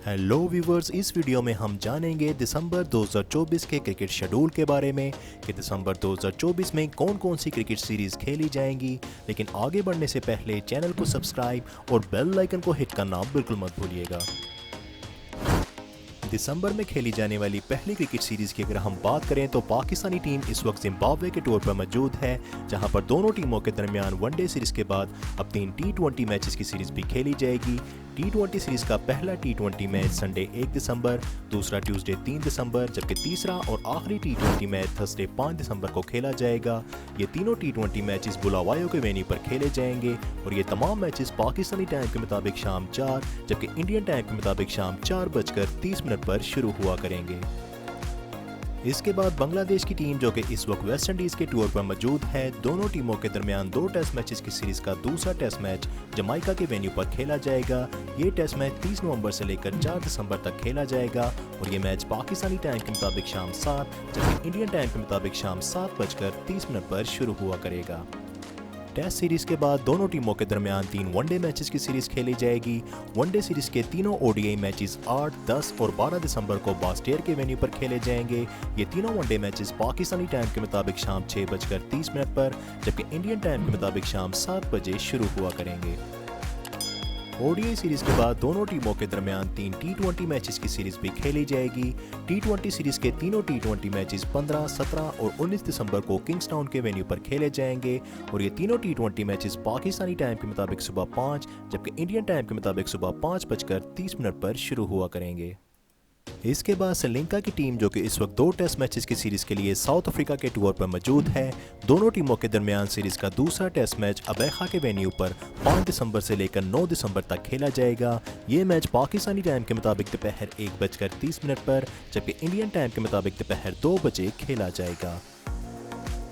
Hello viewers, इस video में हम जानेंगे दिसंबर 2024 के क्रिकेट शेड्यूल के बारे में कि दिसंबर 2024 में कौन कौन सी क्रिकेट सीरीज़ खेली जाएंगी। लेकिन आगे बढ़ने से पहले चैनल को सब्सक्राइब और बेल आइकन को हिट करना बिल्कुल मत भूलिएगा। दिसंबर में खेली जाने वाली पहली क्रिकेट सीरीज़ की अगर हम बात करें तो पाकिस्तानी टीम इस वक्त जिम्बाब्वे के टूर पर मौजूद है, जहां पर दोनों टीमों के दरमियान वनडे सीरीज़ के बाद अब 3 T20 मैचेस की सीरीज़ भी खेली जाएगी। T20 सीरीज़ का पहला T20 मैच संडे 1 दिसंबर, दूसरा ट्यूसडे 3 दिसंबर, जबकि तीसरा और आखिरी T20 मैच थर्सडे 5 दिसंबर को खेला जाएगा। ये तीनों T20 मैचेस बुलावायो के वेन्यू पर खेले जाएंगे और ये तमाम मैचेस पाकिस्तानी टाइम के मुताबिक शाम 4 जबकि इंडियन टाइम के मुताबिक शाम 4:30 पर शुरू हुआ करेंगे। इसके बाद बांग्लादेश की टीम जो कि इस वक्त वेस्ट इंडीज के टूर पर मौजूद है, दोनों टीमों के दरमियान 2 टेस्ट मैचेस की सीरीज का दूसरा टेस्ट मैच जमाइका के वेन्यू पर खेला जाएगा। ये टेस्ट मैच 30 नवंबर से लेकर 4 दिसंबर तक खेला जाएगा और ये मैच पाकिस्तानी टाइम के मुताबिक शाम 7 जबकि इंडियन टाइम के मुताबिक शाम 7:30 पर शुरू हुआ करेगा। टेस्ट सीरीज के बाद दोनों टीमों के दरमियान 3 वनडे मैचेस की सीरीज खेली जाएगी। वनडे सीरीज के तीनों ओडीआई मैचेस 8, 10 और 12 दिसंबर को बास्टेयर के वेन्यू पर खेले जाएंगे। ये तीनों वनडे मैचेस पाकिस्तानी टाइम के मुताबिक शाम 6:30 पर जबकि इंडियन टाइम के मुताबिक शाम 7 बजे शुरू हुआ करेंगे। ओडीआई सीरीज के बाद दोनों टीमों के दरमियान 3 T20 मैचेस की सीरीज भी खेली जाएगी। T20 सीरीज के तीनों T20 मैचेस 15, 17 और 19 दिसंबर को किंग्सटाउन के वेन्यू पर खेले जाएंगे और ये तीनों T20 मैचेस पाकिस्तानी टाइम के मुताबिक सुबह 5 जबकि इंडियन टाइम के मुताबिक सुबह 5:30 पर शुरू हुआ करेंगे। इसके बाद श्रीलंका की टीम जो कि इस वक्त 2 टेस्ट मैचेस की सीरीज के लिए साउथ अफ्रीका के टूर पर मौजूद है, दोनों टीमों के दरमियान सीरीज का दूसरा टेस्ट मैच अबेखा के वेन्यू पर 5 दिसंबर से लेकर 9 दिसंबर तक खेला जाएगा। ये मैच पाकिस्तानी टाइम के मुताबिक दोपहर 1:30 पर जबकि इंडियन टाइम के मुताबिक दोपहर 2 बजे खेला जाएगा।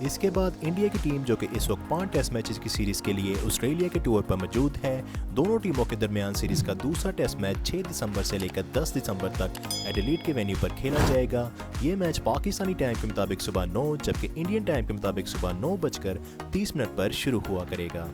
इसके बाद इंडिया की टीम जो कि इस वक्त 5 टेस्ट मैचेस की सीरीज के लिए ऑस्ट्रेलिया के टूर पर मौजूद है, दोनों टीमों के दरमियान सीरीज का दूसरा टेस्ट मैच 6 दिसंबर से लेकर 10 दिसंबर तक एडिलेड के वेन्यू पर खेला जाएगा। ये मैच पाकिस्तानी टाइम के मुताबिक सुबह 9 जबकि इंडियन टाइम के मुताबिक सुबह 9:30 पर शुरू हुआ करेगा।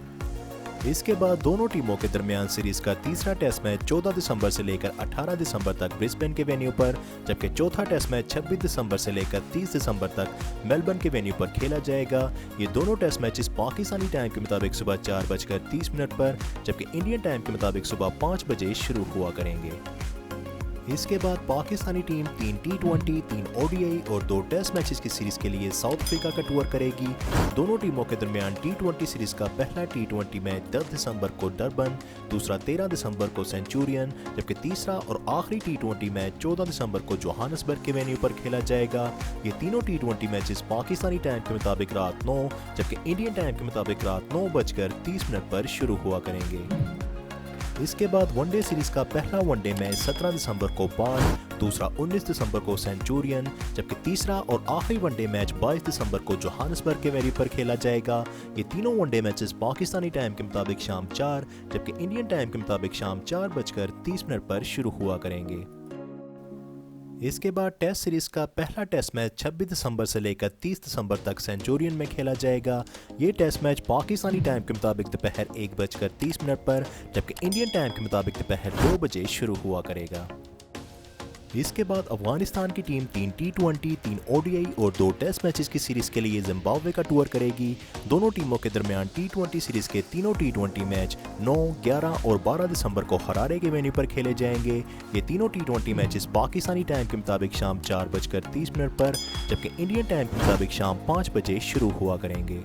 इसके बाद दोनों टीमों के दरमियान सीरीज का तीसरा टेस्ट मैच 14 दिसंबर से लेकर 18 दिसंबर तक ब्रिस्बेन के वेन्यू पर जबकि चौथा टेस्ट मैच 26 दिसंबर से लेकर 30 दिसंबर तक मेलबर्न के वेन्यू पर खेला जाएगा। ये दोनों टेस्ट मैचेस पाकिस्तानी टाइम के मुताबिक सुबह 4:30 पर जबकि इंडियन टाइम के मुताबिक सुबह 5 बजे शुरू हुआ करेंगे। इसके बाद पाकिस्तानी टीम 3 T20, 3 ओडीआई और 2 टेस्ट मैचेस की सीरीज के लिए साउथ अफ्रीका का टूर करेगी। दोनों टीमों के दरमियान T20 सीरीज का पहला T20 मैच 10 दिसंबर को डरबन, दूसरा 13 दिसंबर को सेंचुरियन जबकि तीसरा और आखिरी T20 मैच 14 दिसंबर को जोहान्सबर्ग के वेन्यू पर खेला जाएगा। ये तीनों T20 मैचेस पाकिस्तानी टाइम के मुताबिक रात 9 जबकि इंडियन टाइम के मुताबिक रात 9:30 पर शुरू हुआ करेंगे। इसके बाद वनडे सीरीज का पहला वनडे मैच 17 दिसंबर को बार्न, दूसरा 19 दिसंबर को सेंचुरियन जबकि तीसरा और आखिरी वनडे मैच 22 दिसंबर को जोहान्सबर्ग के वेन्यू पर खेला जाएगा। ये तीनों वनडे मैचेस पाकिस्तानी टाइम के मुताबिक शाम 4 जबकि इंडियन टाइम के मुताबिक शाम 4:30 पर शुरू हुआ करेंगे। इसके बाद टेस्ट सीरीज का पहला टेस्ट मैच 26 दिसंबर से लेकर 30 दिसंबर तक सेंचुरियन में खेला जाएगा। ये टेस्ट मैच पाकिस्तानी टाइम के मुताबिक दोपहर 1:30 पर जबकि इंडियन टाइम के मुताबिक दोपहर 2 बजे शुरू हुआ करेगा। इसके बाद अफगानिस्तान की टीम 3 T20, 3 ओडीआई और 2 टेस्ट मैचेस की सीरीज के लिए जिम्बाब्वे का टूर करेगी। दोनों टीमों के दरमियान T20 सीरीज के तीनों T20 मैच 9, 11 और 12 दिसंबर को हरारे के वेन्यू पर खेले जाएंगे। ये तीनों T20 मैचेस पाकिस्तानी टाइम के मुताबिक शाम 4:30 पर जबकि इंडियन टाइम के मुताबिक शाम 5 बजे शुरू हुआ करेंगे।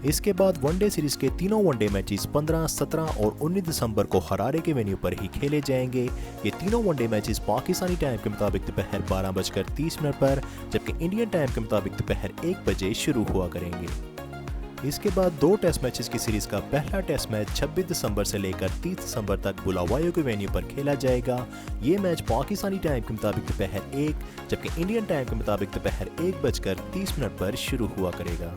इसके बाद वनडे सीरीज के तीनों वनडे मैचेस 15, 17 और 19 दिसंबर को हरारे के वेन्यू पर ही खेले जाएंगे। ये तीनों वनडे मैचेस पाकिस्तानी टाइम के मुताबिक दोपहर 12:30 पर जबकि इंडियन टाइम के मुताबिक दोपहर 1 बजे शुरू हुआ करेंगे। इसके बाद 2 टेस्ट मैचेस की सीरीज का पहला टेस्ट मैच 26 दिसंबर से लेकर 30 दिसंबर तक बुलावायो के वेन्यू पर खेला जाएगा। ये मैच पाकिस्तानी टाइम के मुताबिक दोपहर 1 जबकि इंडियन टाइम के मुताबिक दोपहर 1:30 पर शुरू हुआ करेगा।